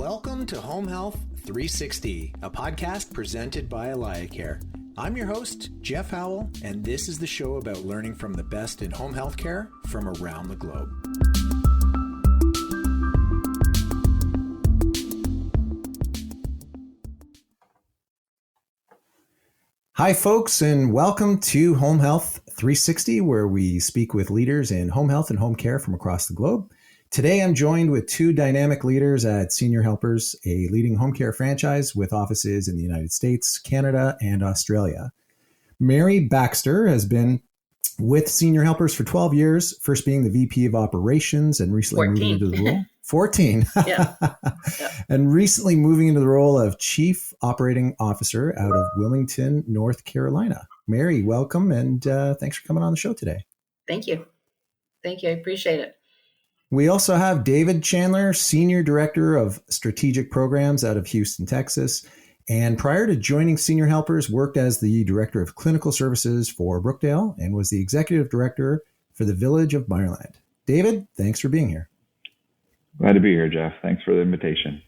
Welcome to Home Health 360, a podcast presented by AlayaCare. I'm your host, Jeff Howell, and this is the show about learning from the best in home health care from around the globe. Hi, folks, and welcome to Home Health 360, where we speak with leaders in home health and home care from across the globe. Today, I'm joined with two dynamic leaders at Senior Helpers, a leading home care franchise with offices in the United States, Canada, and Australia. Mary Baxter has been with Senior Helpers for 12 years, first being the VP of Operations and recently 14. moving into the role. 14. Yeah. And recently moving into the role of Chief Operating Officer out of Wilmington, North Carolina. Mary, welcome, and thanks for coming on the show today. Thank you. I appreciate it. We also have David Chandler, Senior Director of Strategic Programs out of Houston, Texas. And prior to joining Senior Helpers, worked as the Director of Clinical Services for Brookdale and was the Executive Director for the Village of Meyerland. David, thanks for being here. Glad to be here, Jeff. Thanks for the invitation.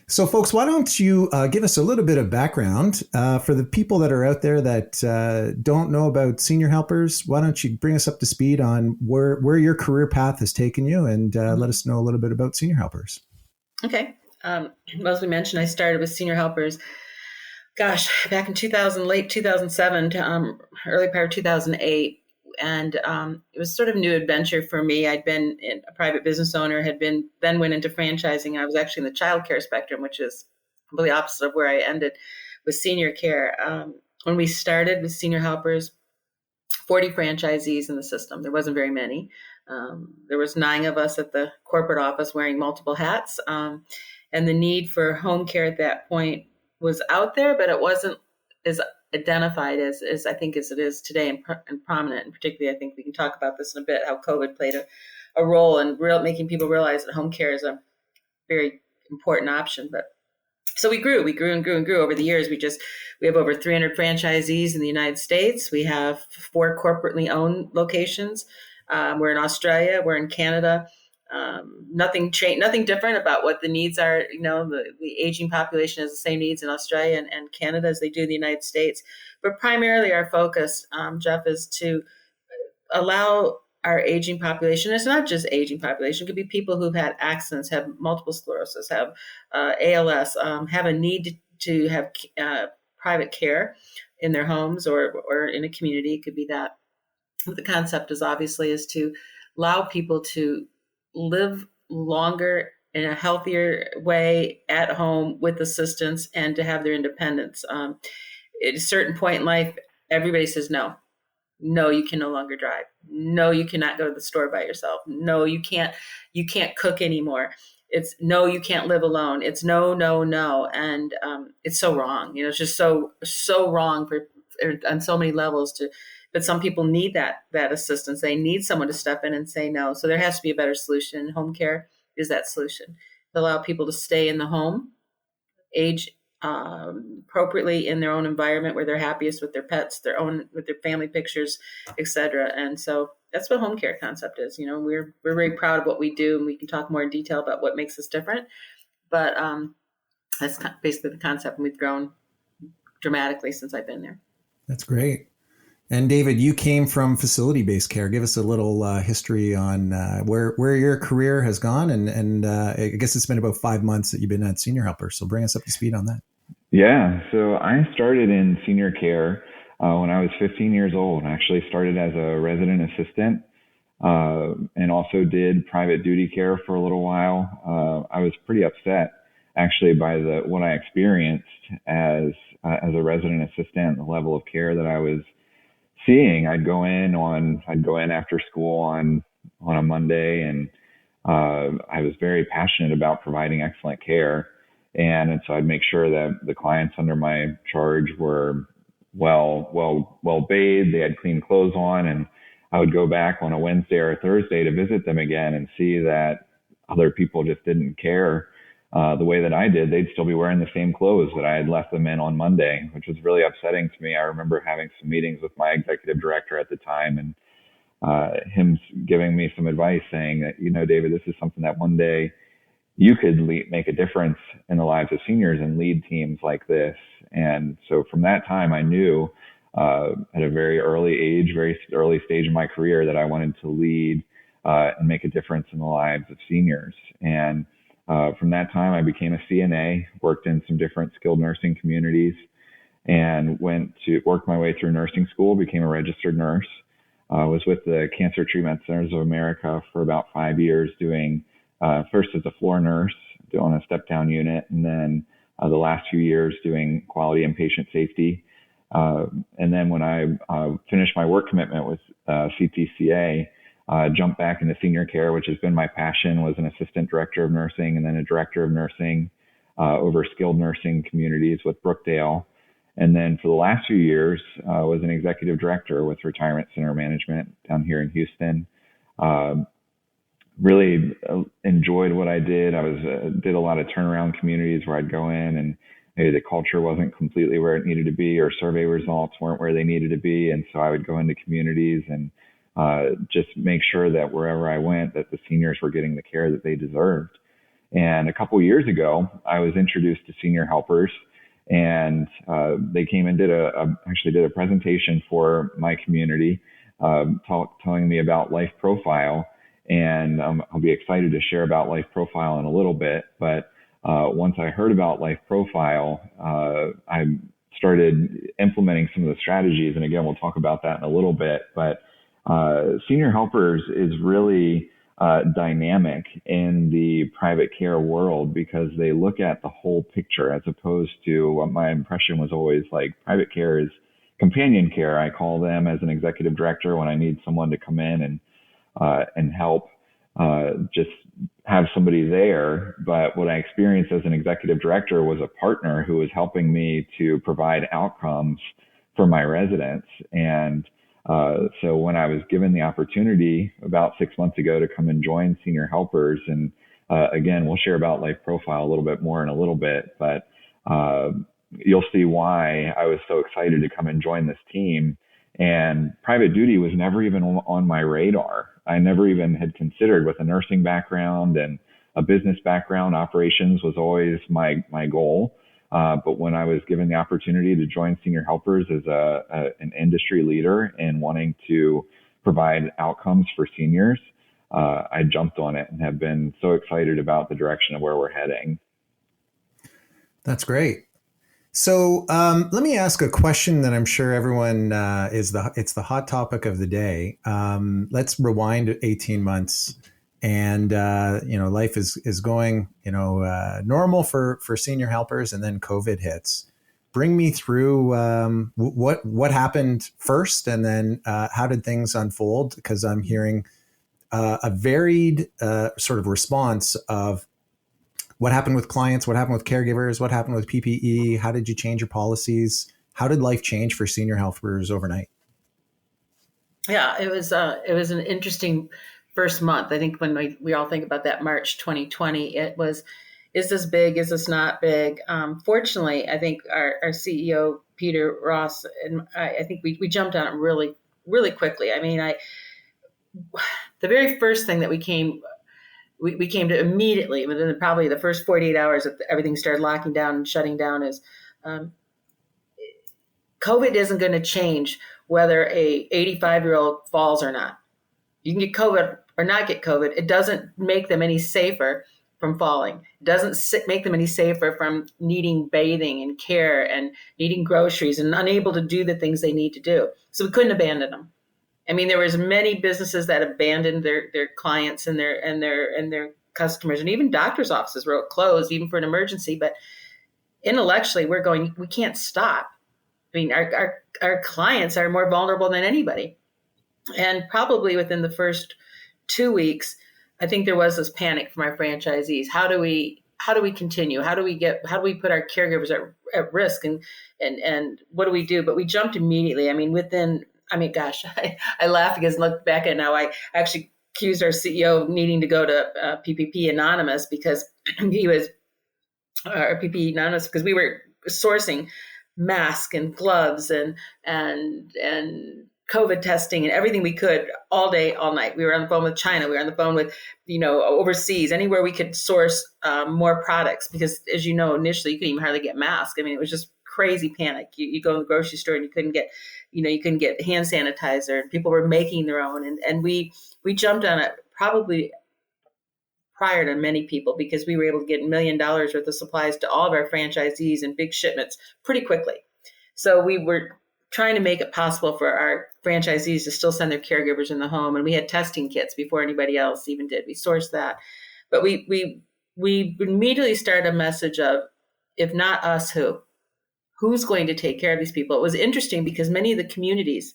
So, folks, why don't you give us a little bit of background for the people that are out there that don't know about Senior Helpers? Why don't you bring us up to speed on where your career path has taken you and let us know a little bit about Senior Helpers? Okay. As we mentioned, I started with Senior Helpers, back in late 2007 to early part of 2008. And it was sort of a new adventure for me. I'd been a private business owner, then went into franchising. I was actually in the childcare spectrum, which is completely opposite of where I ended with senior care. When we started with Senior Helpers, 40 franchisees in the system. There wasn't very many. There was 9 of us at the corporate office wearing multiple hats. And the need for home care at that point was out there, but it wasn't as identified as I think as it is today and prominent. And particularly, I think we can talk about this in a bit, how COVID played a role in making people realize that home care is a very important option. But so we grew over the years. We have over 300 franchisees in the United States. We have 4 corporately owned locations. We're in Australia. We're in Canada. Nothing different about what the needs are. You know, the aging population has the same needs in Australia and Canada as they do in the United States. But primarily our focus, Jeff, is to allow our aging population. It's not just aging population. It could be people who've had accidents, have multiple sclerosis, have ALS, have a need to have private care in their homes or in a community. It could be that. But the concept is to allow people to live longer in a healthier way at home with assistance and to have their independence. At a certain point in life, everybody says, no, you can no longer drive. No, you cannot go to the store by yourself. No, you can't cook anymore. It's no, you can't live alone. It's no. And it's so wrong. You know, it's just so wrong on so many levels but some people need that assistance. They need someone to step in and say no. So there has to be a better solution. Home care is that solution. To allow people to stay in the home, age appropriately in their own environment where they're happiest with their pets, with their family pictures, etc. And so that's what home care concept is. You know, we're very proud of what we do, and we can talk more in detail about what makes us different. But that's basically the concept, and we've grown dramatically since I've been there. That's great. And David, you came from facility-based care. Give us a little history on where your career has gone. And I guess it's been about 5 months that you've been at Senior Helpers. So bring us up to speed on that. Yeah. So I started in senior care when I was 15 years old. I actually started as a resident assistant and also did private duty care for a little while. I was pretty upset actually by what I experienced as a resident assistant, the level of care that I was seeing. I'd go in after school on a Monday, and I was very passionate about providing excellent care. And so I'd make sure that the clients under my charge were well bathed, they had clean clothes on, and I would go back on a Wednesday or a Thursday to visit them again and see that other people just didn't care the way that I did. They'd still be wearing the same clothes that I had left them in on Monday, which was really upsetting to me. I remember having some meetings with my executive director at the time, and him giving me some advice saying that, David, this is something that one day you could make a difference in the lives of seniors and lead teams like this. And so from that time, I knew at a very early age, very early stage in my career, that I wanted to lead and make a difference in the lives of seniors. And from that time, I became a CNA, worked in some different skilled nursing communities, and went to work my way through nursing school, became a registered nurse. Was with the Cancer Treatment Centers of America for about 5 years, doing first as a floor nurse on a step-down unit, and then the last few years doing quality and patient safety. And then when I finished my work commitment with CTCA, jumped back into senior care, which has been my passion, was an assistant director of nursing and then a director of nursing over skilled nursing communities with Brookdale. And then for the last few years, was an executive director with Retirement Center Management down here in Houston. Really enjoyed what I did. I did a lot of turnaround communities where I'd go in and maybe the culture wasn't completely where it needed to be, or survey results weren't where they needed to be. And so I would go into communities and just make sure that wherever I went, that the seniors were getting the care that they deserved. And a couple of years ago, I was introduced to Senior Helpers, and they came and actually did a presentation for my community, telling me about Life Profile. And I'll be excited to share about Life Profile in a little bit. But once I heard about Life Profile, I started implementing some of the strategies. And again, we'll talk about that in a little bit. But Senior Helpers is really dynamic in the private care world, because they look at the whole picture, as opposed to what my impression was always like. Private care is companion care. I call them as an executive director when I need someone to come in and help, just have somebody there. But what I experienced as an executive director was a partner who was helping me to provide outcomes for my residents. And so when I was given the opportunity about 6 months ago to come and join Senior Helpers, and again, we'll share about Life Profile a little bit more in a little bit, but you'll see why I was so excited to come and join this team. And private duty was never even on my radar. I never even had considered, with a nursing background and a business background. Operations was always my goal. But when I was given the opportunity to join Senior Helpers as an industry leader in wanting to provide outcomes for seniors, I jumped on it and have been so excited about the direction of where we're heading. That's great. So let me ask a question that I'm sure everyone it's the hot topic of the day. Let's rewind 18 months. And, life is going, normal for Senior Helpers, and then COVID hits. Bring me through what happened first, and then how did things unfold? Because I'm hearing a varied sort of response of what happened with clients, what happened with caregivers, what happened with PPE, how did you change your policies? How did life change for Senior Helpers overnight? Yeah, it was an interesting first month. I think when we all think about that March 2020, it was, is this big? Is this not big? Fortunately, I think our CEO, Peter Ross, and I think we jumped on it really, really quickly. I mean, the very first thing that we came to immediately, within probably the first 48 hours that everything started locking down and shutting down, is COVID isn't going to change whether a 85-year-old falls or not. You can get COVID or not get COVID. It doesn't make them any safer from falling. It doesn't make them any safer from needing bathing and care and needing groceries and unable to do the things they need to do. So we couldn't abandon them. I mean, there was many businesses that abandoned their clients and their customers, and even doctors' offices were closed, even for an emergency. But intellectually, we can't stop. I mean, our clients are more vulnerable than anybody. And probably within the first 2 weeks, I think there was this panic from our franchisees. How do we continue? How do we put our caregivers at risk? And what do we do? But we jumped immediately. I mean, I laugh because look back at it now, I actually accused our CEO of needing to go to PPP Anonymous because he was PPP Anonymous because we were sourcing masks and gloves and COVID testing and everything we could all day, all night. We were on the phone with China. We were on the phone with, overseas, anywhere we could source more products, because as you know, initially you couldn't even hardly get masks. I mean, it was just crazy panic. You go to the grocery store and you couldn't get hand sanitizer. People were making their own. And we jumped on it probably prior to many people, because we were able to get $1 million worth of supplies to all of our franchisees in big shipments pretty quickly. So we were trying to make it possible for our franchisees to still send their caregivers in the home. And we had testing kits before anybody else even did. We sourced that. But we immediately started a message of, if not us, who? Who's going to take care of these people? It was interesting because many of the communities,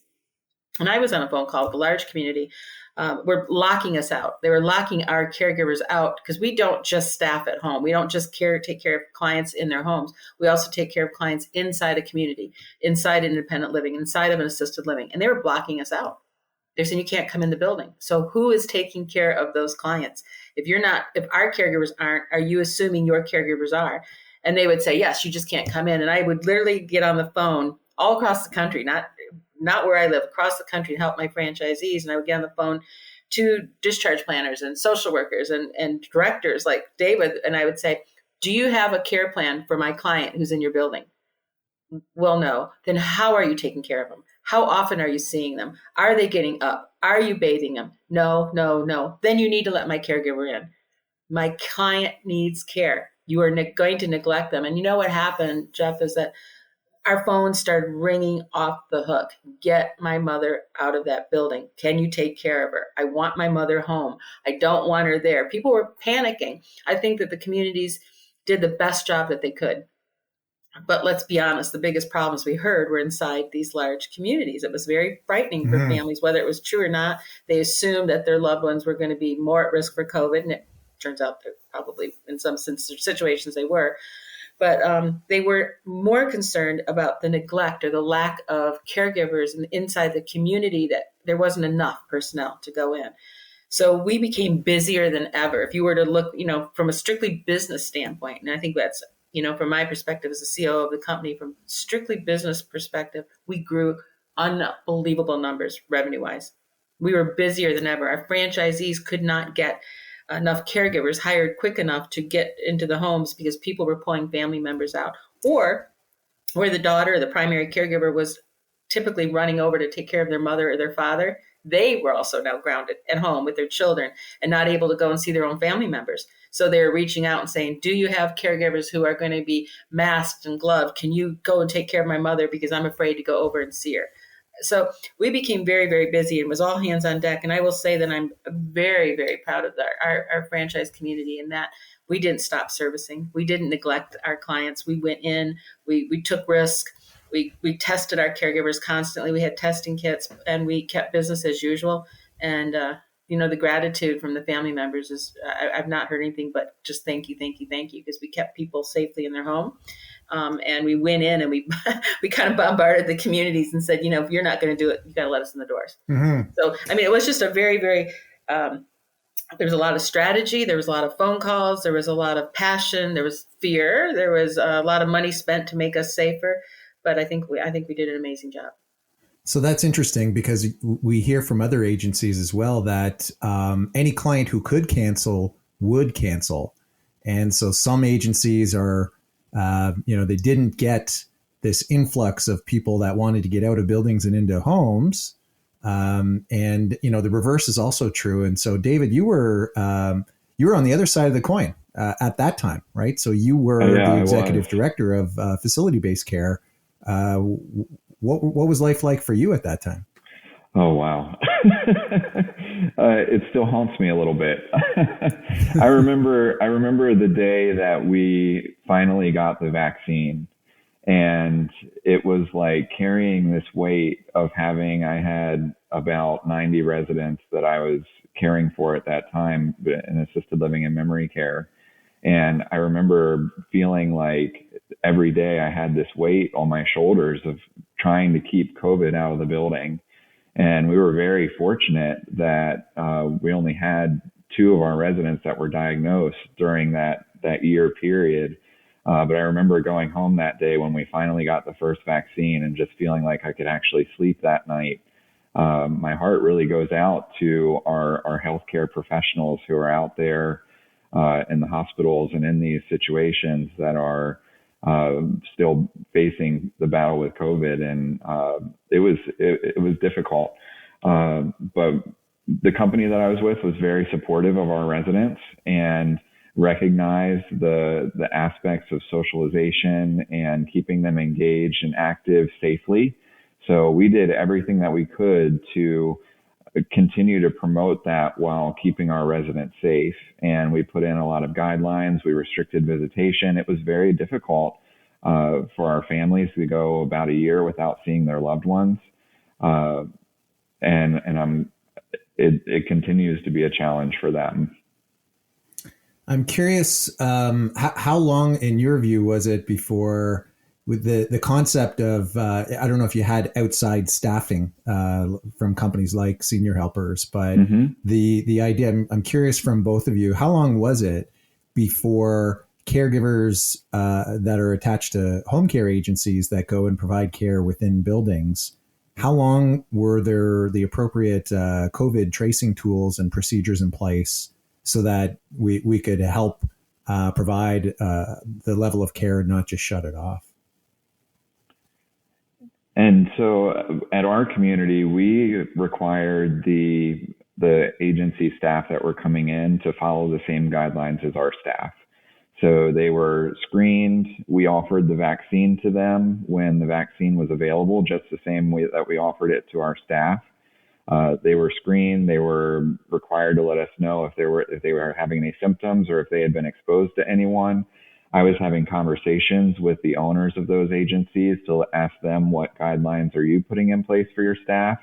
and I was on a phone call with a large community, were locking us out. They were locking our caregivers out, because we don't just staff at home. We don't just take care of clients in their homes. We also take care of clients inside a community, inside independent living, inside of an assisted living. And they were blocking us out. They're saying you can't come in the building. So who is taking care of those clients? If our caregivers aren't, are you assuming your caregivers are? And they would say, yes, you just can't come in. And I would literally get on the phone all across the country, not where I live, across the country, to help my franchisees. And I would get on the phone to discharge planners and social workers and directors like David. And I would say, do you have a care plan for my client who's in your building? Well, no. Then how are you taking care of them? How often are you seeing them? Are they getting up? Are you bathing them? No. Then you need to let my caregiver in. My client needs care. You are going to neglect them. And you know what happened, Jeff, is that our phones started ringing off the hook. Get my mother out of that building. Can you take care of her? I want my mother home. I don't want her there. People were panicking. I think that the communities did the best job that they could. But let's be honest, the biggest problems we heard were inside these large communities. It was very frightening for families, whether it was true or not. They assumed that their loved ones were going to be more at risk for COVID, and it turns out that probably in some situations they were. But they were more concerned about the neglect or the lack of caregivers inside the community, that there wasn't enough personnel to go in. So we became busier than ever. If you were to look, from a strictly business standpoint, and I think that's, from my perspective as the CEO of the company, from strictly business perspective, we grew unbelievable numbers revenue-wise. We were busier than ever. Our franchisees could not get enough caregivers hired quick enough to get into the homes, because people were pulling family members out, or where the daughter or the primary caregiver was typically running over to take care of their mother or their father. They were also now grounded at home with their children and not able to go and see their own family members. So they're reaching out and saying, do you have caregivers who are going to be masked and gloved? Can you go and take care of my mother, because I'm afraid to go over and see her? So we became very, very busy, and was all hands on deck. And I will say that I'm very, very proud of our franchise community, in that we didn't stop servicing. We didn't neglect our clients. We went in, we took risk. We tested our caregivers constantly. We had testing kits, and we kept business as usual. And, the gratitude from the family members is, I've not heard anything but just thank you, because we kept people safely in their home. And we went in and we kind of bombarded the communities and said, if you're not going to do it, you got to let us in the doors. Mm-hmm. So, it was just a very, very, there was a lot of strategy. There was a lot of phone calls. There was a lot of passion. There was fear. There was a lot of money spent to make us safer. But I think we did an amazing job. So that's interesting, because we hear from other agencies as well that any client who could cancel would cancel. And so some agencies are, they didn't get this influx of people that wanted to get out of buildings and into homes. And the reverse is also true. And so, David, you were on the other side of the coin at that time, right? So you were the executive director of facility-based care. What was life like for you at that time? Oh, wow. It still haunts me a little bit. I remember the day that we finally got the vaccine, and it was like carrying this weight of I had about 90 residents that I was caring for at that time in assisted living and memory care. And I remember feeling like every day I had this weight on my shoulders of trying to keep COVID out of the building. And we were very fortunate that we only had 2 of our residents that were diagnosed during that year period. But I remember going home that day when we finally got the first vaccine and just feeling like I could actually sleep that night. my heart really goes out to our healthcare professionals who are out there in the hospitals and in these situations that are still facing the battle with COVID. And it was difficult. But the company that I was with was very supportive of our residents and recognized the aspects of socialization and keeping them engaged and active safely. So we did everything that we could to continue to promote that while keeping our residents safe. And we put in a lot of guidelines. We restricted visitation. It was very difficult for our families to go about a year without seeing their loved ones. It continues to be a challenge for them. I'm curious, how long, in your view, was it before, with the concept of, I don't know if you had outside staffing from companies like Senior Helpers, but the idea, I'm curious from both of you, how long was it before caregivers that are attached to home care agencies that go and provide care within buildings, how long were there the appropriate COVID tracing tools and procedures in place so that we could help provide the level of care and not just shut it off? And so at our community, we required the agency staff that were coming in to follow the same guidelines as our staff. So they were screened. We offered the vaccine to them when the vaccine was available, just the same way that we offered it to our staff. They were screened. They were required to let us know if they were having any symptoms or if they had been exposed to anyone. I was having conversations with the owners of those agencies to ask them, what guidelines are you putting in place for your staff?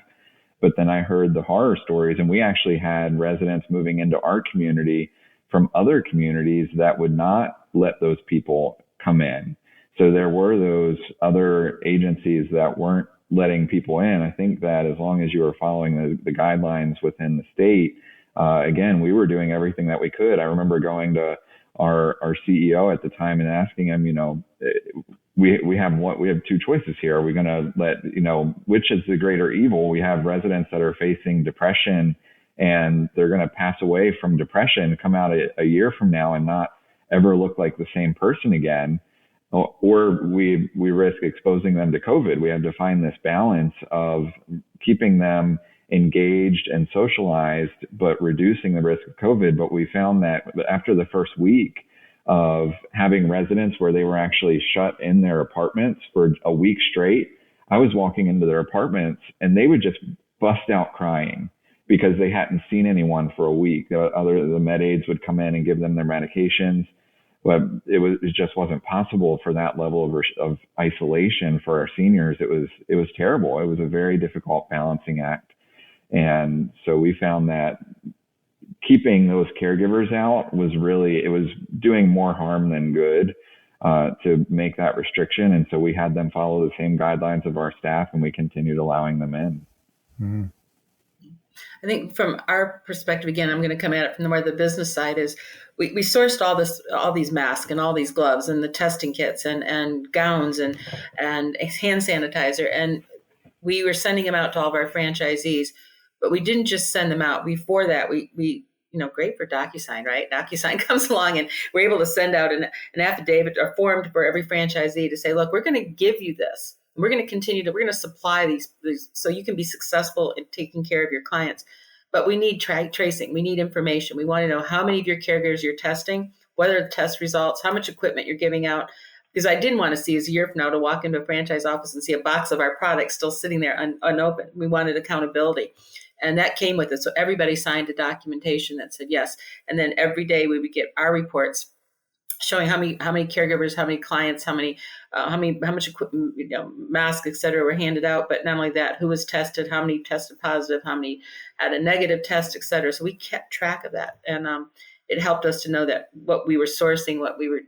But then I heard the horror stories, and we actually had residents moving into our community from other communities that would not let those people come in. So there were those other agencies that weren't letting people in. I think that as long as you were following the guidelines within the state, again, we were doing everything that we could. I remember going to our CEO at the time and asking him, we have two choices here. Are we going to let, which is the greater evil? We have residents that are facing depression and they're going to pass away from depression, come out a year from now and not ever look like the same person again. Or we risk exposing them to COVID. We have to find this balance of keeping them engaged and socialized, but reducing the risk of COVID. But we found that after the first week of having residents where they were actually shut in their apartments for a week straight, I was walking into their apartments and they would just bust out crying because they hadn't seen anyone for a week. The med aides would come in and give them their medications. But it just wasn't possible for that level of isolation for our seniors. It was terrible. It was a very difficult balancing act. And so we found that keeping those caregivers out was doing more harm than good to make that restriction. And so we had them follow the same guidelines of our staff, and we continued allowing them in. Mm-hmm. I think from our perspective, again, I'm going to come at it from where the business side is. We sourced all these masks and all these gloves and the testing kits and gowns and hand sanitizer. And we were sending them out to all of our franchisees, but we didn't just send them out. Before that, we great for DocuSign, right? DocuSign comes along and we're able to send out an affidavit or form for every franchisee to say, look, we're going to give you this. We're going to supply these so you can be successful in taking care of your clients. But we need tracing. We need information. We want to know how many of your caregivers you're testing, what are the test results, how much equipment you're giving out. Because I didn't want to see, as a year from now, to walk into a franchise office and see a box of our products still sitting there unopened. We wanted accountability. And that came with it. So everybody signed a documentation that said yes. And then every day we would get our reports showing how many caregivers, how many clients, how much equipment, masks, et cetera, were handed out. But not only that, who was tested, how many tested positive, how many had a negative test, et cetera. So we kept track of that. And it helped us to know that what we were sourcing, what we were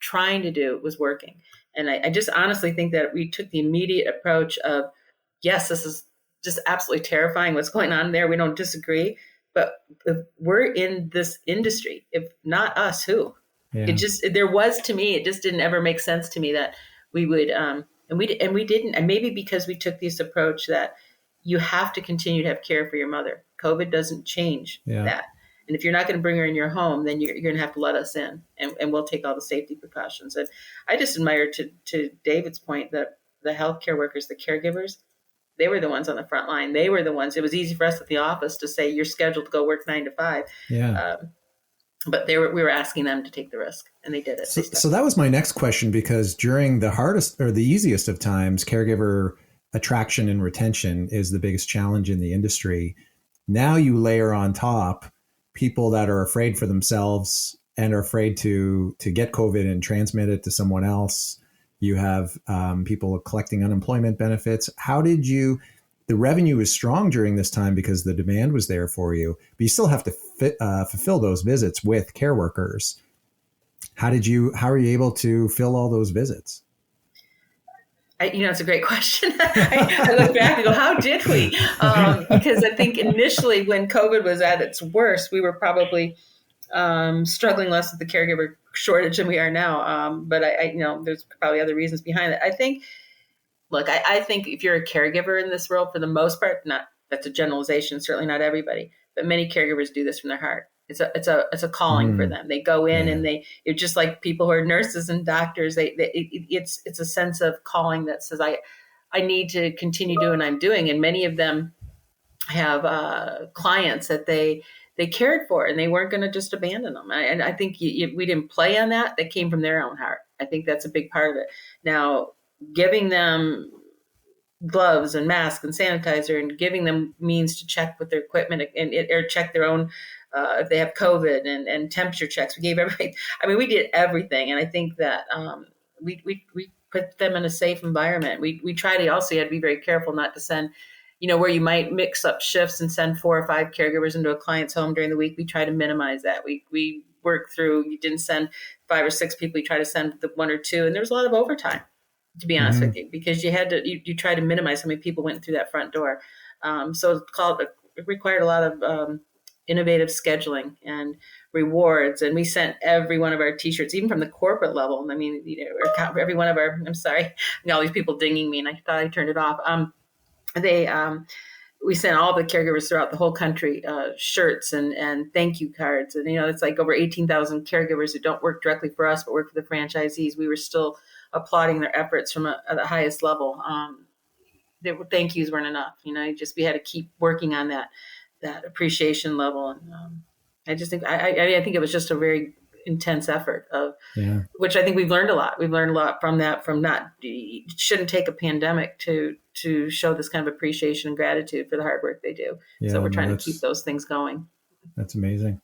trying to do was working. And I just honestly think that we took the immediate approach of, yes, this is just absolutely terrifying what's going on there. We don't disagree. But if we're in this industry, if not us, who? Yeah. It just didn't ever make sense to me that we would, and we didn't, and maybe because we took this approach that you have to continue to have care for your mother. COVID doesn't change that. And if you're not going to bring her in your home, then you're going to have to let us in, and we'll take all the safety precautions. And I just admire, to David's point, that the healthcare workers, the caregivers, they were the ones on the front line. They were the ones. It was easy for us at the office to say, you're scheduled to go work 9 to 5. Yeah. But we were asking them to take the risk, and they did it. So that was my next question, because during the hardest or the easiest of times, caregiver attraction and retention is the biggest challenge in the industry. Now you layer on top people that are afraid for themselves and are afraid to get COVID and transmit it to someone else. You have people collecting unemployment benefits. How did you? The revenue was strong during this time because the demand was there for you, but you still have to fulfill those visits with care workers. How are you able to fill all those visits? It's a great question. I look back and go, how did we? Because I think initially when COVID was at its worst, we were probably struggling less with the caregiver shortage than we are now. But I there's probably other reasons behind it. I think if you're a caregiver in this world, for the most part, that's a generalization, certainly not everybody, but many caregivers do this from their heart. It's a calling for them. They go in and they're just like people who are nurses and doctors. It's a sense of calling that says, I need to continue doing what I'm doing. And many of them have clients that they cared for, and they weren't going to just abandon them. And I think we didn't play on that. That came from their own heart. I think that's a big part of it. Now, giving them gloves and masks and sanitizer, and giving them means to check with their equipment or check their own if they have COVID, and temperature checks. We gave everything. I mean, we did everything. And I think that we put them in a safe environment. We try to also, you have to be very careful not to send, where you might mix up shifts and send 4 or 5 caregivers into a client's home during the week. We try to minimize that. We work through, you didn't send 5 or 6 people, you try to send the 1 or 2. And there's a lot of overtime, to be honest with you, because you try to minimize how many people went through that front door. So it required a lot of innovative scheduling and rewards. And we sent every one of our t-shirts, even from the corporate level. I mean, every one of our, I'm sorry, all these people dinging me, and I thought I turned it off. We sent all the caregivers throughout the whole country shirts and thank you cards. And, it's like over 18,000 caregivers who don't work directly for us, but work for the franchisees. We were still applauding their efforts from at the highest level. Thank yous weren't enough. We had to keep working on that appreciation level. And I just think, I think it was just a very intense effort which I think we've learned a lot. We've learned a lot from that, you shouldn't take a pandemic to show this kind of appreciation and gratitude for the hard work they do. So we're trying to keep those things going. That's amazing.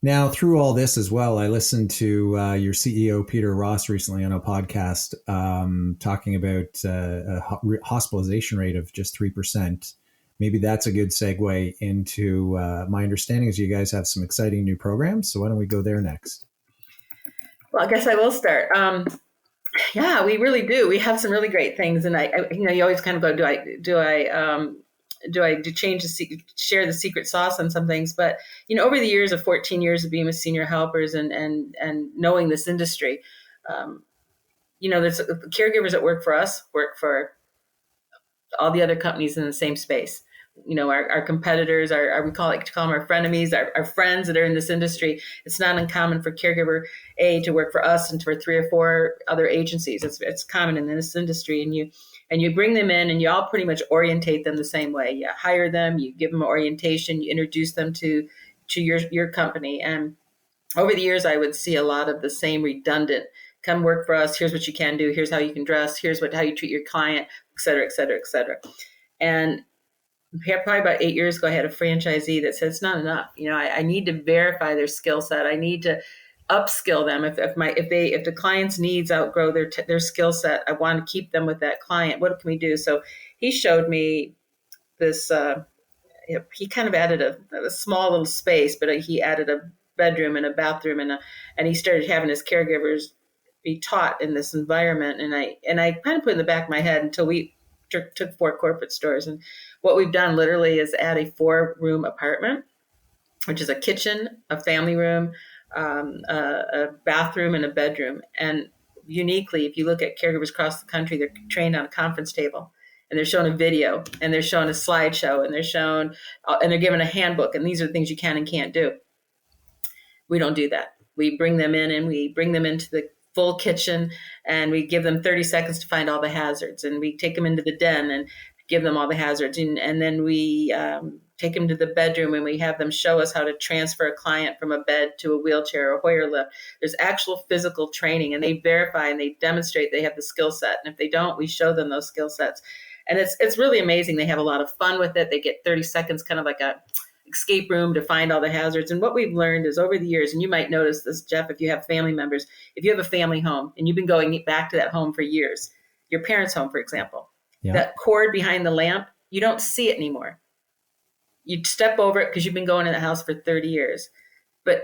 Now, through all this as well, I listened to your CEO, Peter Ross, recently on a podcast talking about a hospitalization rate of just 3%. Maybe that's a good segue into my understanding is you guys have some exciting new programs. So why don't we go there next? Well, I guess I will start. Yeah, we really do. We have some really great things. And you always kind of go, do I share the secret sauce on some things? But, over the years of 14 years of being with senior helpers and knowing this industry, there's caregivers that work for us, work for all the other companies in the same space. Our competitors, we call them our frenemies, our friends that are in this industry. It's not uncommon for caregiver A to work for us and for 3 or 4 other agencies. It's common in this industry. And you bring them in and you all pretty much orientate them the same way. You hire them, you give them orientation, you introduce them to your company. And over the years, I would see a lot of the same redundant, come work for us, here's what you can do, here's how you can dress, here's how you treat your client, et cetera, et cetera, et cetera. And probably about 8 years ago, I had a franchisee that said, it's not enough. I need to verify their skill set. I need to upskill them. If the client's needs outgrow their skill set, I want to keep them with that client. What can we do? So he showed me this, he kind of added a small little space, but he added a bedroom and a bathroom and he started having his caregivers be taught in this environment. And I kind of put in the back of my head until we took 4 corporate stores. And what we've done literally is add a 4-room apartment, which is a kitchen, a family room, a bathroom, and a bedroom. And uniquely, if you look at caregivers across the country, they're trained on a conference table. and they're shown a video, and they're shown a slideshow, and and they're given a handbook, and these are the things you can and can't do. We don't do that. We bring them in, and we bring them into the full kitchen, and we give them 30 seconds to find all the hazards, and we take them into the den and give them all the hazards, and then we take them to the bedroom, and we have them show us how to transfer a client from a bed to a wheelchair or a Hoyer lift. There's actual physical training, and they verify and they demonstrate they have the skill set, and if they don't, we show them those skill sets, and it's really amazing. They have a lot of fun with it. They get 30 seconds, kind of like a escape room, to find all the hazards. And what we've learned is, over the years, and you might notice this, Jeff, if you have family members, if you have a family home and you've been going back to that home for years, your parents' home, for example, that cord behind the lamp, you don't see it anymore. You step over it because you've been going in the house for 30 years. But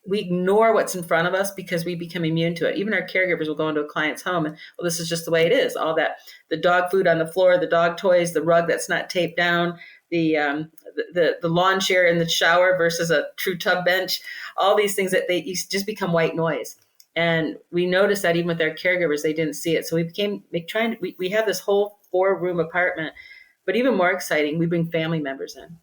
we ignore what's in front of us because we become immune to it. Even our caregivers will go into a client's home and, well, this is just the way it is. All that, the dog food on the floor, the dog toys, the rug that's not taped down, the lawn chair in the shower versus a true tub bench, all these things that they just become white noise. And we noticed that even with our caregivers, they didn't see it. So we have this whole 4-room apartment, but even more exciting, we bring family members in.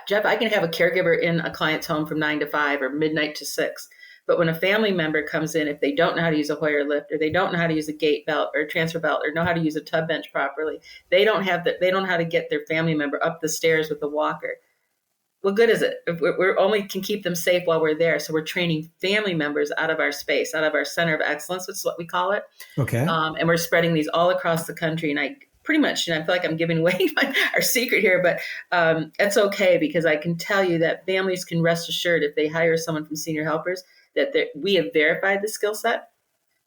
Jeff, I can have a caregiver in a client's home from 9 to 5 or midnight to 6. But when a family member comes in, if they don't know how to use a Hoyer lift, or they don't know how to use a gate belt or a transfer belt, or know how to use a tub bench properly, they don't know how to get their family member up the stairs with the walker. What good is it if we're only can keep them safe while we're there? So we're training family members out of our space, out of our center of excellence, which is what we call it. Okay. And we're spreading these all across the country. And I pretty much, I feel like I'm giving away our secret here, but it's okay, because I can tell you that families can rest assured, if they hire someone from Senior Helpers, that we have verified the skill set,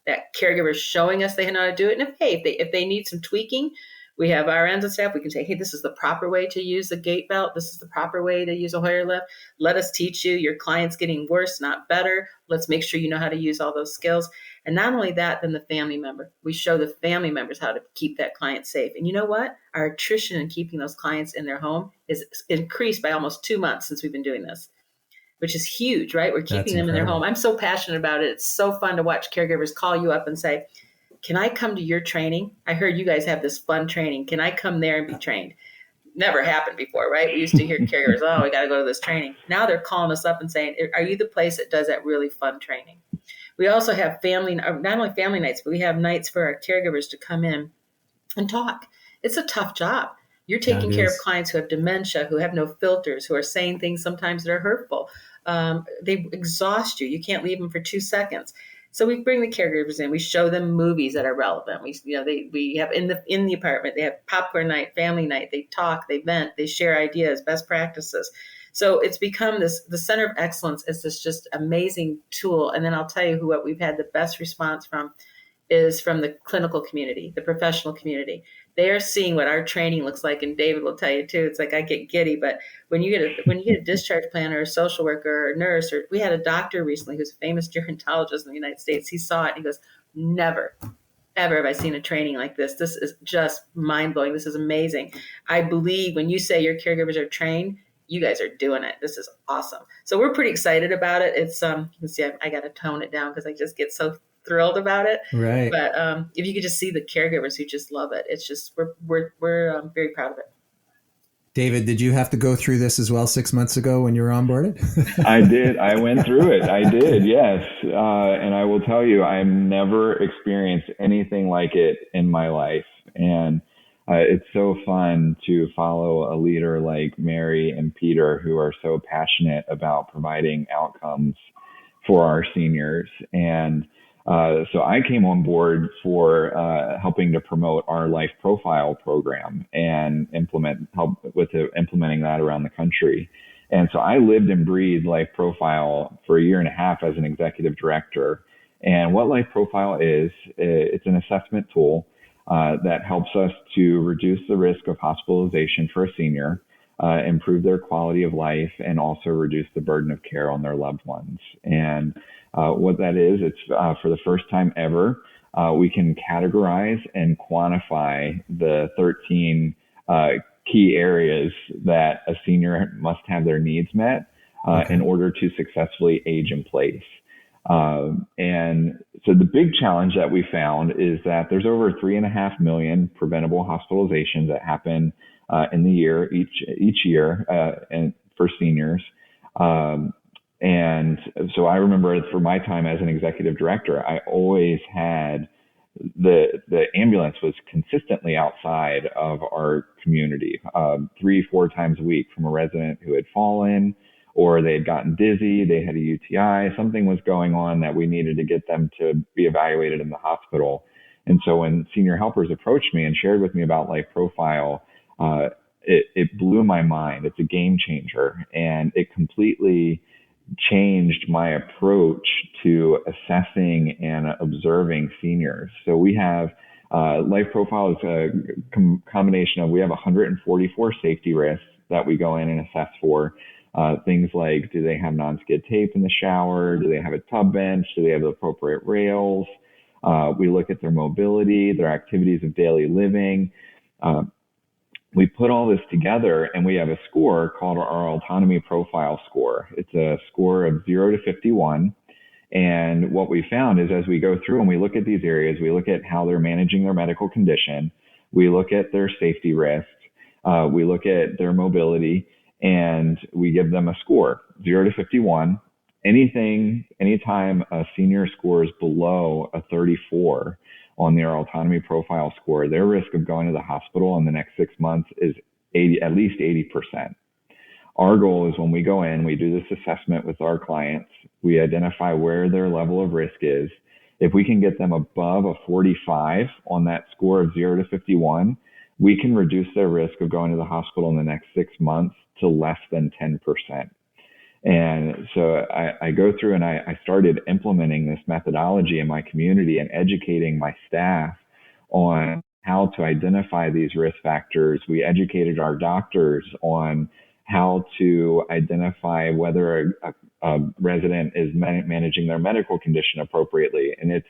that caregivers showing us they know how to do it. And if they need some tweaking, we have RNs and staff. We can say, hey, this is the proper way to use a gate belt. This is the proper way to use a Hoyer lift. Let us teach you. Your client's getting worse, not better. Let's make sure you know how to use all those skills. And not only that, then the family member. We show the family members how to keep that client safe. And you know what? Our attrition in keeping those clients in their home is increased by almost 2 months since we've been doing this, which is huge, right? We're keeping them in their home. I'm so passionate about it. It's so fun to watch caregivers call you up and say, can I come to your training? I heard you guys have this fun training. Can I come there and be trained? Never happened before, right? We used to hear caregivers, oh, we got to go to this training. Now they're calling us up and saying, are you the place that does that really fun training? We also have not only family nights, but we have nights for our caregivers to come in and talk. It's a tough job. You're taking care of clients who have dementia, who have no filters, who are saying things sometimes that are hurtful. They exhaust you. You can't leave them for 2 seconds. So we bring the caregivers in. We show them movies that are relevant. We have in the apartment. They have popcorn night, family night. They talk, they vent, they share ideas, best practices. So it's become the center of excellence is this just amazing tool. And then I'll tell you what we've had the best response from is from the clinical community, the professional community. They are seeing what our training looks like, and David will tell you too. It's like I get giddy, but when you get a discharge planner or a social worker or a nurse, or we had a doctor recently who's a famous gerontologist in the United States. He saw it and he goes, never, ever have I seen a training like this. This is just mind blowing. This is amazing. I believe when you say your caregivers are trained, you guys are doing it. This is awesome. So we're pretty excited about it. It's you can see I got to tone it down because I just get so thrilled about it. Right. But if you could just see the caregivers who just love it, it's just we're very proud of it. David, did you have to go through this as well 6 months ago when you were onboarded? I did. I went through it. I did. Yes. And I will tell you, I've never experienced anything like it in my life. And it's so fun to follow a leader like Mary and Peter, who are so passionate about providing outcomes for our seniors. And so I came on board for helping to promote our Life Profile program and help with implementing that around the country. And so I lived and breathed Life Profile for 1.5 years as an executive director. And what Life Profile is, it's an assessment tool that helps us to reduce the risk of hospitalization for a senior, improve their quality of life, and also reduce the burden of care on their loved ones. And what that is, it's for the first time ever, we can categorize and quantify the 13 key areas that a senior must have their needs met in order to successfully age in place. And so the big challenge that we found is that there's over 3.5 million preventable hospitalizations that happen in the year each year and for seniors. And so I remember for my time as an executive director, I always had the ambulance was consistently outside of our community, 3-4 times a week, from a resident who had fallen, or they had gotten dizzy, they had a UTI, something was going on that we needed to get them to be evaluated in the hospital. And so when senior helpers approached me and shared with me about Life Profile, it blew my mind. It's a game changer, and it completely changed my approach to assessing and observing seniors. So we have Life Profile is a combination of, we have 144 safety risks that we go in and assess for. Things like, do they have non-skid tape in the shower? Do they have a tub bench? Do they have the appropriate rails? We look at their mobility, their activities of daily living. We put all this together and we have a score called our autonomy profile score. It's a score of 0 to 51. And what we found is, as we go through and we look at these areas, we look at how they're managing their medical condition. We look at their safety risks. We look at their mobility, and we give them a score, 0 to 51. Anytime a senior scores below a 34 on their autonomy profile score, their risk of going to the hospital in the next 6 months is at least 80%. Our goal is, when we go in, we do this assessment with our clients, we identify where their level of risk is. If we can get them above a 45 on that score of 0 to 51, we can reduce their risk of going to the hospital in the next 6 months to less than 10%. And so I go through and I started implementing this methodology in my community and educating my staff on how to identify these risk factors. We educated our doctors on how to identify whether a resident is managing their medical condition appropriately. And it's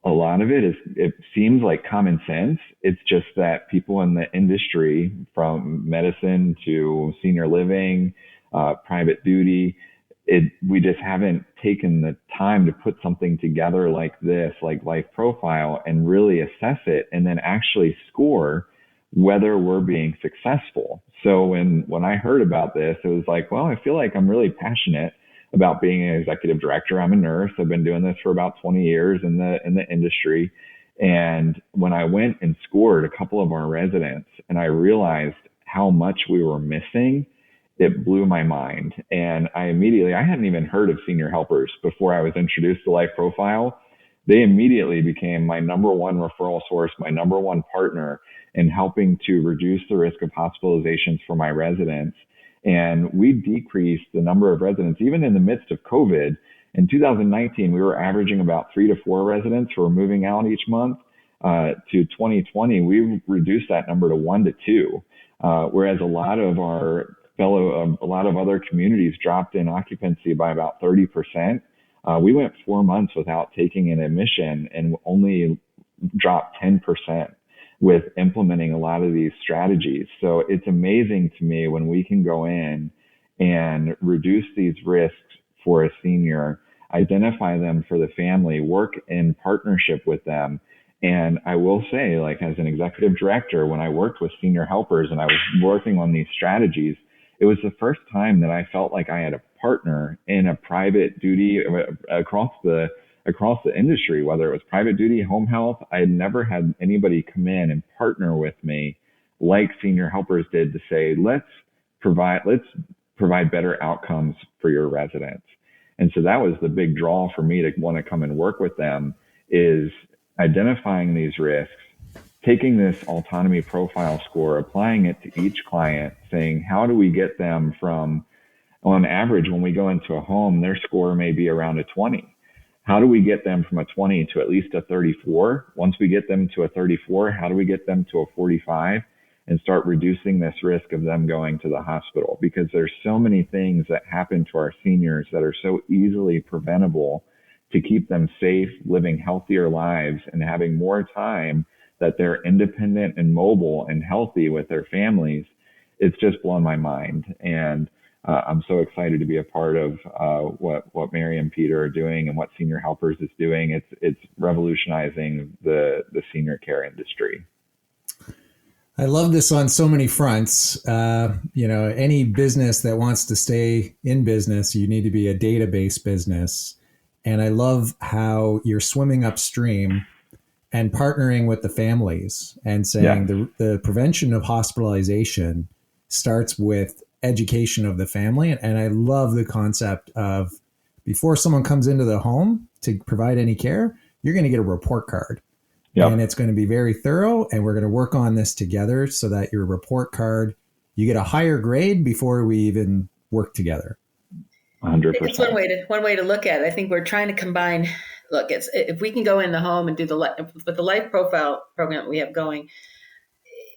a lot of it seems like common sense. It's just that people in the industry, from medicine to senior living, private duty, we just haven't taken the time to put something together like this, like Life Profile, and really assess it and then actually score whether we're being successful. So when I heard about this, it was like, well, I feel like I'm really passionate about being an executive director. I'm a nurse. I've been doing this for about 20 years in the industry. And when I went and scored a couple of our residents and I realized how much we were missing, it blew my mind. And I hadn't even heard of senior helpers before I was introduced to Life Profile. They immediately became my number one referral source, my number one partner in helping to reduce the risk of hospitalizations for my residents. And we decreased the number of residents, even in the midst of COVID. In 2019, we were averaging about 3 to 4 residents who were moving out each month. To 2020, we reduced that number to 1 to 2, whereas a lot of other communities dropped in occupancy by about 30%. We went 4 months without taking an admission and only dropped 10% with implementing a lot of these strategies. So it's amazing to me when we can go in and reduce these risks for a senior, identify them for the family, work in partnership with them. And I will say, like, as an executive director, when I worked with senior helpers and I was working on these strategies, it was the first time that I felt like I had a partner in a private duty across the industry, whether it was private duty, home health. I had never had anybody come in and partner with me like senior helpers did to say, let's provide better outcomes for your residents. And so that was the big draw for me to want to come and work with them, is identifying these risks, taking this autonomy profile score, applying it to each client, saying, how do we get them from, on average, when we go into a home, their score may be around a 20. How do we get them from a 20 to at least a 34? Once we get them to a 34, how do we get them to a 45 and start reducing this risk of them going to the hospital? Because there's so many things that happen to our seniors that are so easily preventable to keep them safe, living healthier lives, and having more time that they're independent and mobile and healthy with their families. It's just blown my mind. And I'm so excited to be a part of what Mary and Peter are doing and what Senior Helpers is doing. It's revolutionizing the senior care industry. I love this on so many fronts. Any business that wants to stay in business, you need to be a database business. And I love how you're swimming upstream and partnering with the families and saying the prevention of hospitalization starts with education of the family. And I love the concept of before someone comes into the home to provide any care, you're going to get a report card. Yep. And it's going to be very thorough. And we're going to work on this together so that your report card, you get a higher grade before we even work together. 100%. It's one way to look at it. I think we're trying to combine. Look, it's if we can go in the home and do the life profile program that we have going,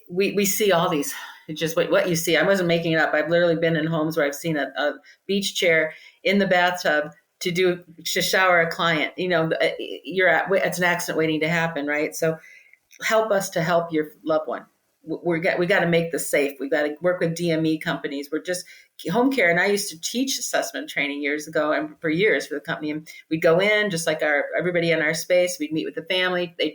we see all these. It's just what you see. I wasn't making it up. I've literally been in homes where I've seen a beach chair in the bathtub to shower a client. It's an accident waiting to happen, right? So help us to help your loved one. We got to make this safe. We got to work with DME companies. We're just home care. And I used to teach assessment training years ago and for years for the company. And we'd go in just like everybody in our space. We'd meet with the family. They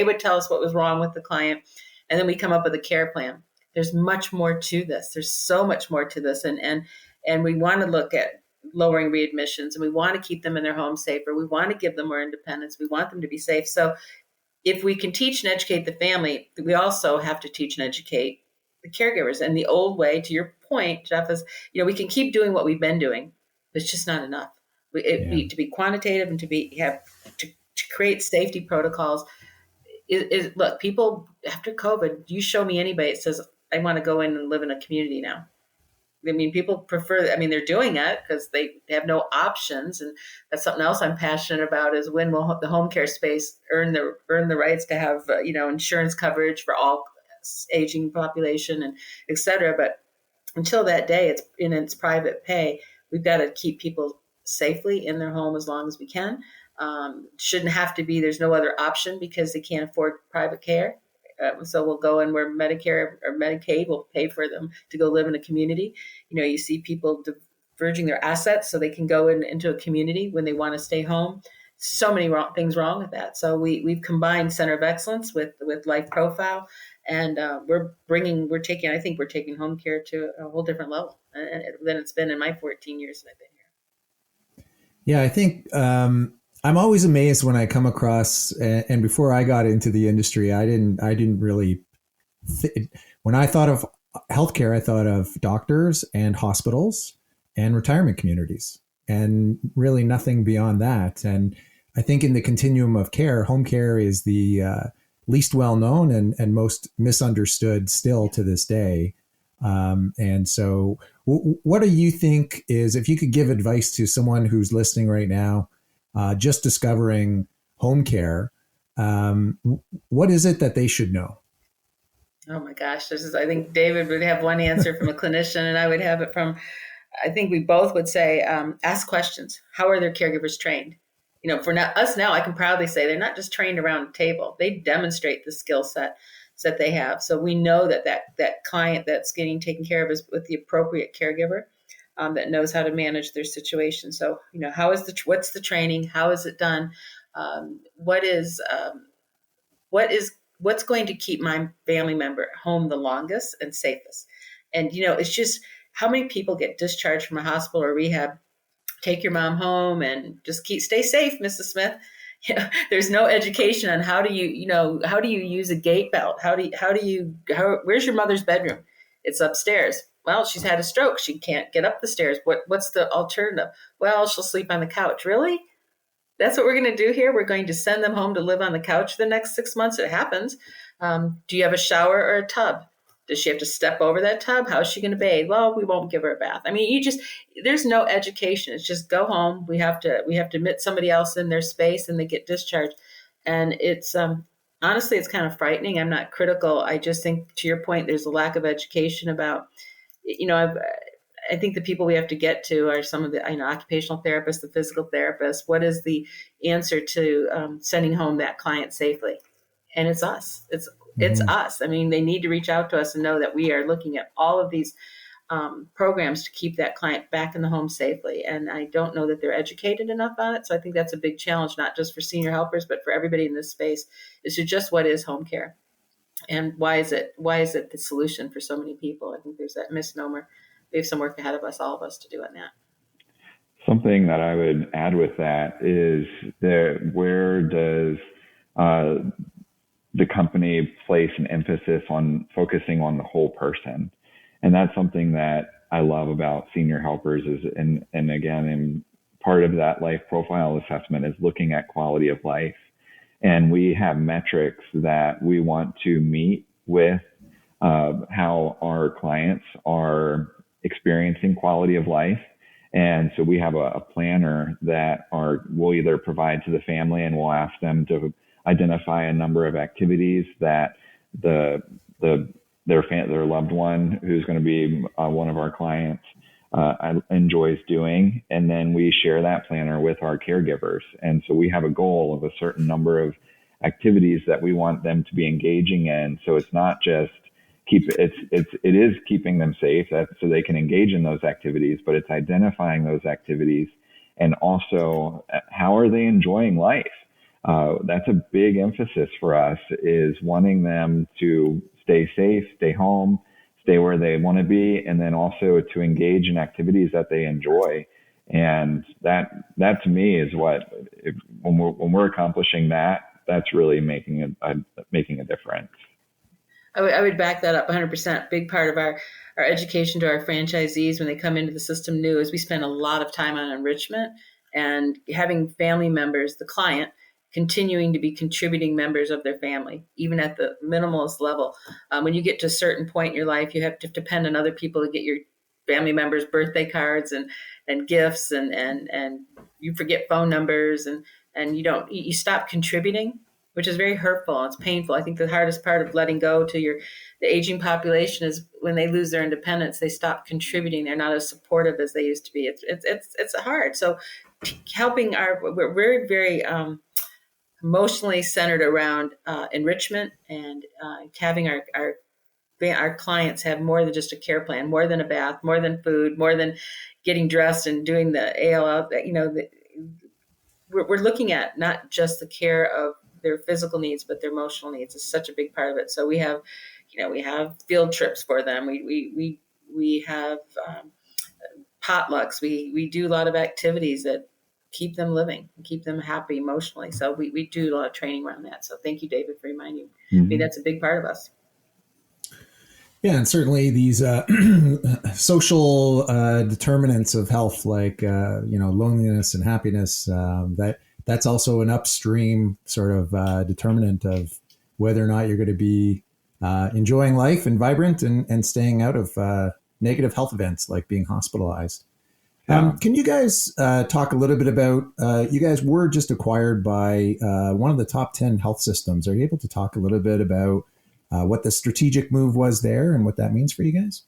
would tell us what was wrong with the client. And then we come up with a care plan. There's much more to this. There's so much more to this. And we want to look at lowering readmissions, and we want to keep them in their home safer. We want to give them more independence. We want them to be safe. So if we can teach and educate the family, we also have to teach and educate the caregivers. And the old way, to your point, Jeff, is, we can keep doing what we've been doing, but it's just not enough. To be quantitative and to create safety protocols. Look, people after COVID, you show me anybody that says, I want to go in and live in a community now. I mean, people prefer, they're doing it because they have no options. And that's something else I'm passionate about is when will the home care space earn the rights to have, insurance coverage for all aging population and et cetera. But until that day, it's private pay. We've got to keep people safely in their home as long as we can. Shouldn't have to be, there's no other option because they can't afford private care. So we'll go in where Medicare or Medicaid will pay for them to go live in a community. You see people diverging their assets so they can go into a community when they want to stay home. So many things wrong with that. So we've combined Center of Excellence with Life Profile, and we're taking home care to a whole different level than it's been in my 14 years that I've been here. Yeah, I think I'm always amazed when I come across, and before I got into the industry, I didn't really, when I thought of healthcare, I thought of doctors and hospitals and retirement communities and really nothing beyond that. And I think in the continuum of care, home care is the least well-known and most misunderstood still to this day. And so what do you think is, if you could give advice to someone who's listening right now, just discovering home care, what is it that they should know? Oh my gosh, I think David would have one answer from a clinician, and I would have it from, I think we both would say, ask questions. How are their caregivers trained? For us now, I can proudly say they're not just trained around a table. They demonstrate the skill set that they have. So we know that client that's getting taken care of is with the appropriate caregiver. That knows how to manage their situation. So, what's the training? How is it done? What's going to keep my family member home the longest and safest? And, it's just how many people get discharged from a hospital or rehab, take your mom home and just stay safe, Mrs. Smith. There's no education on how do you use a gate belt? Where's your mother's bedroom? It's upstairs. Well, she's had a stroke. She can't get up the stairs. What's the alternative? Well, she'll sleep on the couch. Really? That's what we're going to do here? We're going to send them home to live on the couch the next 6 months? It happens. Do you have a shower or a tub? Does she have to step over that tub? How is she going to bathe? Well, we won't give her a bath. There's no education. It's just go home. We have to admit somebody else in their space and they get discharged. And it's, honestly, it's kind of frightening. I'm not critical. I just think, to your point, there's a lack of education about, I think the people we have to get to are some of the occupational therapists, the physical therapists. What is the answer to sending home that client safely? And it's us. It's us. They need to reach out to us and know that we are looking at all of these programs to keep that client back in the home safely. And I don't know that they're educated enough on it. So I think that's a big challenge, not just for senior helpers, but for everybody in this space, is to just what is home care, and why is it the solution for so many people? I think there's that misnomer. We have some work ahead of us, all of us, to do on that. Something that I would add with that is that where does the company place an emphasis on focusing on the whole person? And that's something that I love about senior helpers is, and again, in part of that life profile assessment is looking at quality of life. And we have metrics that we want to meet with how our clients are experiencing quality of life. And so we have a planner that we'll either provide to the family, and we'll ask them to identify a number of activities that their loved one, who's going to be one of our clients, enjoys doing. And then we share that planner with our caregivers. And so we have a goal of a certain number of activities that we want them to be engaging in. So it's not just it is keeping them safe so they can engage in those activities, but it's identifying those activities and also how are they enjoying life? That's a big emphasis for us, is wanting them to stay safe, stay home, stay where they want to be, and then also to engage in activities that they enjoy. And that to me is when we're accomplishing that, that's really making a difference. I would back that up 100%. Big part of our education to our franchisees when they come into the system new is we spend a lot of time on enrichment and having family members, the client, continuing to be contributing members of their family, even at the minimalist level. When you get to a certain point in your life, you have to depend on other people to get your family members' birthday cards and gifts, and you forget phone numbers and you stop contributing, which is very hurtful. It's painful. I think the hardest part of letting go to the aging population is when they lose their independence, they stop contributing. They're not as supportive as they used to be. It's hard. So we're very, very emotionally centered around enrichment and having our clients have more than just a care plan, more than a bath, more than food, more than getting dressed and doing the ALL. We're looking at not just the care of their physical needs, but their emotional needs is such a big part of it. So we have field trips for them. We have potlucks. We do a lot of activities that keep them living and keep them happy emotionally. So we do a lot of training around that. So thank you, David, for reminding me. That's a big part of us. Yeah, and certainly these social determinants of health, like loneliness and happiness, that's also an upstream sort of determinant of whether or not you're going to be enjoying life and vibrant and staying out of negative health events like being hospitalized. Can you guys talk a little bit about, you guys were just acquired by one of the top 10 health systems. Are you able to talk a little bit about what the strategic move was there and what that means for you guys?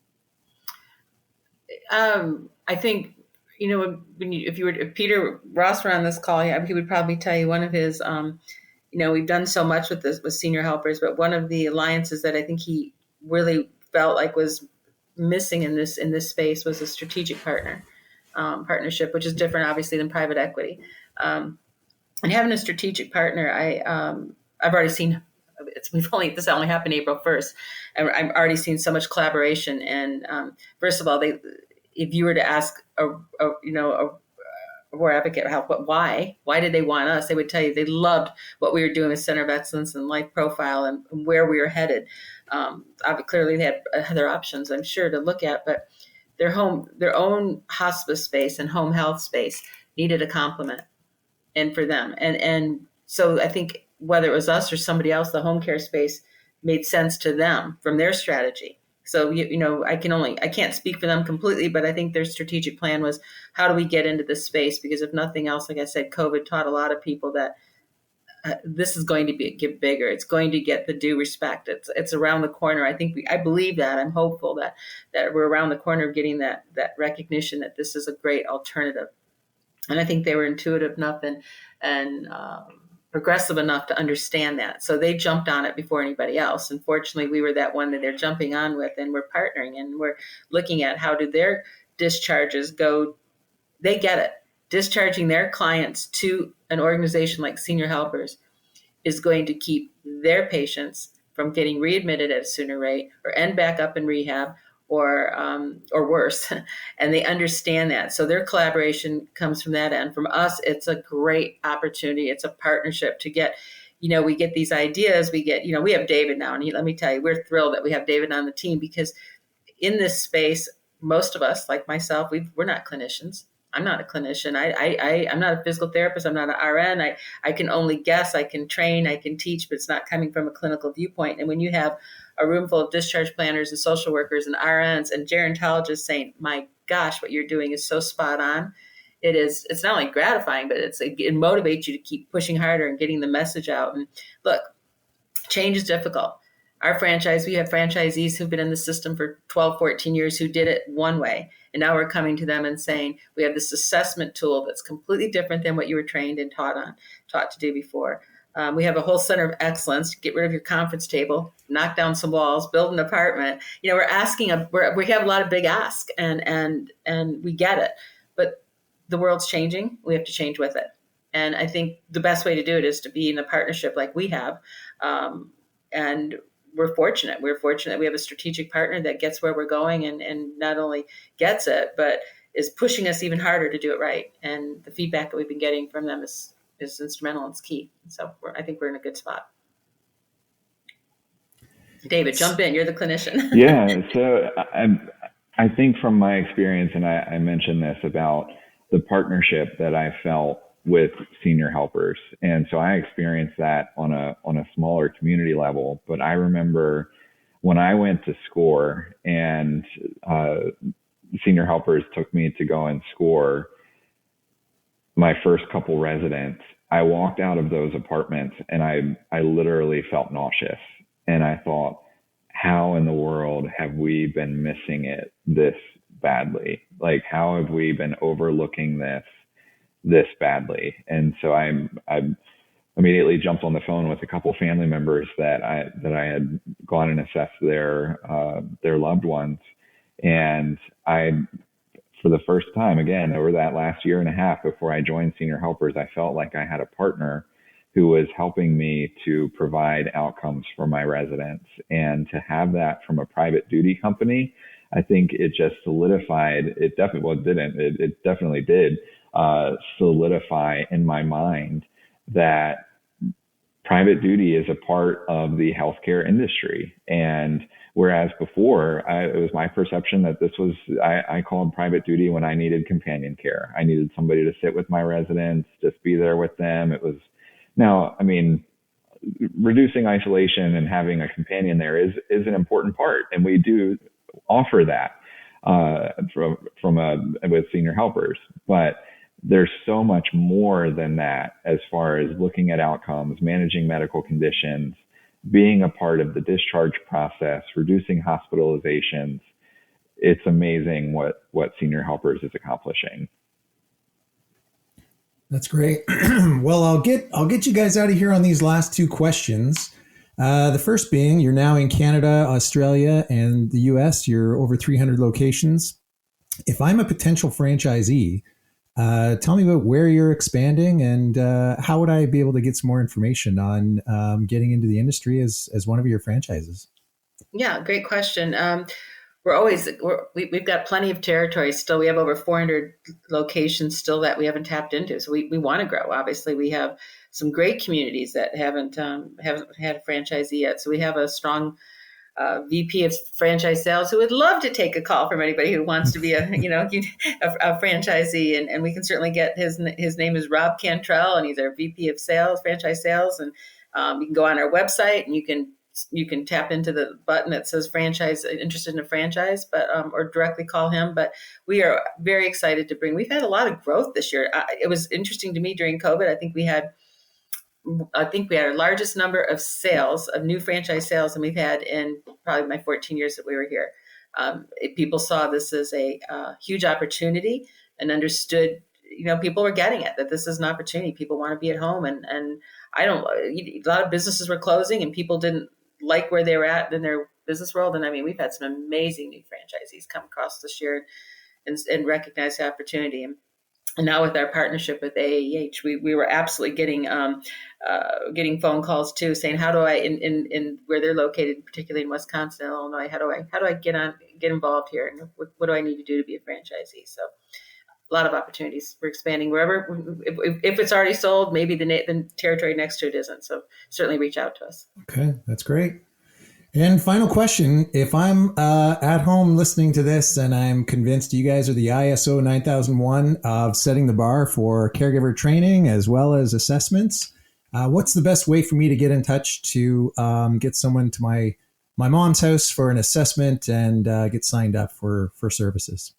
I think, if Peter Ross were on this call, he would probably tell you one of his, we've done so much with this with senior helpers, but one of the alliances that I think he really felt like was missing in this space was a strategic partnership, which is different, obviously, than private equity. And having a strategic partner, I've already seen. This only happened April 1st, and I've already seen so much collaboration. And first of all, if you were to ask a War Advocate why did they want us, they would tell you they loved what we were doing with Center of Excellence and Life Profile and where we were headed. Clearly, they had other options, I'm sure, to look at, but their own hospice space and home health space needed a complement, and for them, and so I think whether it was us or somebody else, the home care space made sense to them from their strategy. So, I can't speak for them completely, but I think their strategic plan was, how do we get into this space? Because if nothing else, like I said, COVID taught a lot of people that this is going to get bigger. It's going to get the due respect. It's around the corner. I believe that. I'm hopeful that we're around the corner of getting that recognition that this is a great alternative. And I think they were intuitive enough and progressive enough to understand that. So they jumped on it before anybody else. And fortunately, we were that one that they're jumping on with, and we're partnering, and we're looking at how do their discharges go. They get it. Discharging their clients to an organization like Senior Helpers is going to keep their patients from getting readmitted at a sooner rate or end back up in rehab or worse. And they understand that. So their collaboration comes from that end. From us, it's a great opportunity. It's a partnership to get, we get these ideas. We get, we have David now. And let me tell you, we're thrilled that we have David on the team, because in this space, most of us, like myself, we're not clinicians. I'm not a clinician. I'm not a physical therapist. I'm not an RN. I can only guess. I can train. I can teach, but it's not coming from a clinical viewpoint. And when you have a room full of discharge planners and social workers and RNs and gerontologists saying, "My gosh, what you're doing is so spot on," it's not only gratifying, but it motivates you to keep pushing harder and getting the message out. And look, change is difficult. We have franchisees who've been in the system for 12, 14 years who did it one way. And now we're coming to them and saying, we have this assessment tool that's completely different than what you were trained and taught to do before. We have a whole center of excellence. Get rid of your conference table, knock down some walls, build an apartment. We're asking, we have a lot of big asks, and we get it. But the world's changing. We have to change with it. And I think the best way to do it is to be in a partnership like we have. And we're fortunate. We're fortunate we have a strategic partner that gets where we're going and not only gets it, but is pushing us even harder to do it right. And the feedback that we've been getting from them is instrumental and it's key. So I think we're in a good spot. David, jump in. You're the clinician. Yeah. So I think from my experience, and I mentioned this about the partnership that I felt with Senior Helpers. And so I experienced that on a smaller community level. But I remember when I went to SCORE and Senior Helpers took me to go and SCORE my first couple residents, I walked out of those apartments and I literally felt nauseous. And I thought, how in the world have we been missing it this badly? Like, how have we been overlooking this badly? And so I immediately jumped on the phone with a couple family members that I had gone and assessed their loved ones. And for the first time, again, over that last year and a half before I joined Senior Helpers, I felt like I had a partner who was helping me to provide outcomes for my residents. And to have that from a private duty company, I think it just solidified, it definitely did solidify in my mind that private duty is a part of the healthcare industry. And whereas before, it was my perception that this was, I called private duty when I needed companion care. I needed somebody to sit with my residents, just be there with them. It was, now, I mean, reducing isolation and having a companion there is an important part. And we do offer that with Senior Helpers. But there's so much more than that as far as looking at outcomes, managing medical conditions, being a part of the discharge process, reducing hospitalizations. It's amazing what Senior Helpers is accomplishing. That's great. Well, I'll get you guys out of here on these last two questions. The first being, you're now in Canada, Australia, and the US. You're over 300 locations. If I'm a potential franchisee, tell me about where you're expanding and how would I be able to get some more information on getting into the industry as one of your franchises? Yeah, great question. We've got plenty of territory still. We have over 400 locations still that we haven't tapped into. So we want to grow. Obviously, we have some great communities that haven't had a franchisee yet. So we have a strong VP of franchise sales who would love to take a call from anybody who wants to be a franchisee, and we can certainly get his name is Rob Cantrell, and he's our VP of sales, franchise sales, and you can go on our website and you can tap into the button that says franchise, interested in a franchise, but or directly call him. But we are very excited to bring. We've had a lot of growth this year. It was interesting to me during COVID. I think we had our largest number of sales, of new franchise sales, than we've had in probably my 14 years that we were here. People saw this as a huge opportunity and understood people were getting it, that this is an opportunity. People want to be at home, and a lot of businesses were closing and people didn't like where they were at in their business world. And I mean, we've had some amazing new franchisees come across this year and recognize the opportunity. And now with our partnership with AAEH, we were absolutely getting phone calls too, saying, how do I, in where they're located, particularly in Wisconsin, Illinois, how do I get involved here, and what do I need to do to be a franchisee? So a lot of opportunities. We're expanding wherever. If it's already sold, maybe the territory next to it isn't. So certainly reach out to us. Okay, that's great. And final question, if I'm at home listening to this and I'm convinced you guys are the ISO 9001 of setting the bar for caregiver training as well as assessments, what's the best way for me to get in touch to get someone to my mom's house for an assessment and get signed up for services?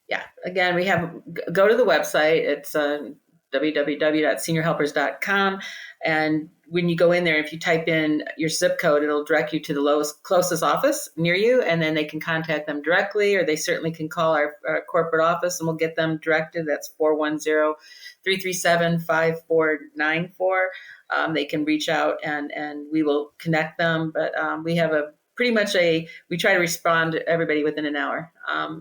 Yeah, again, go to the website. It's www.seniorhelpers.com. And when you go in there, if you type in your zip code, it'll direct you to the closest office near you, and then they can contact them directly, or they certainly can call our corporate office and we'll get them directed. That's 410-337-5494. They can reach out and we will connect them. But we have we try to respond to everybody within an hour.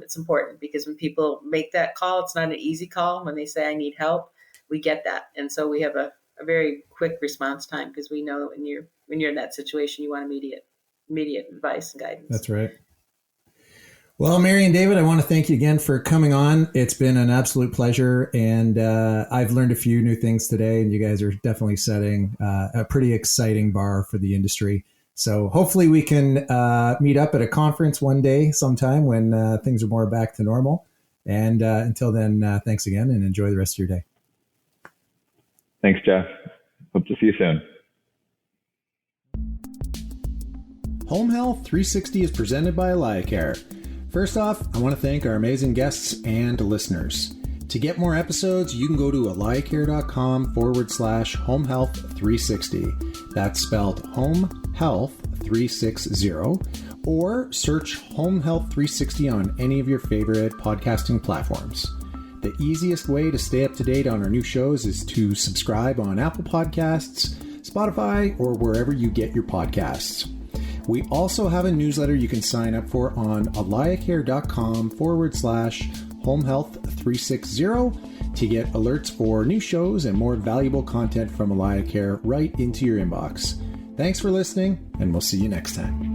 It's important because when people make that call, it's not an easy call. When they say, I need help, we get that. And so we have a very quick response time, because we know when you're in that situation, you want immediate advice and guidance. That's right. Well, Mary and David, I want to thank you again for coming on. It's been an absolute pleasure, and I've learned a few new things today, and you guys are definitely setting a pretty exciting bar for the industry. So hopefully we can meet up at a conference one day sometime when things are more back to normal. And until then, thanks again, and enjoy the rest of your day. Thanks, Jeff. Hope to see you soon. Home Health 360 is presented by AlayaCare. First off, I want to thank our amazing guests and listeners. To get more episodes, you can go to alayacare.com/Home Health 360. That's spelled Home Health 360, or search Home Health 360 on any of your favorite podcasting platforms. The easiest way to stay up to date on our new shows is to subscribe on Apple Podcasts, Spotify, or wherever you get your podcasts. We also have a newsletter you can sign up for on alayacare.com/Home Health 360 to get alerts for new shows and more valuable content from AlayaCare right into your inbox. Thanks for listening, and we'll see you next time.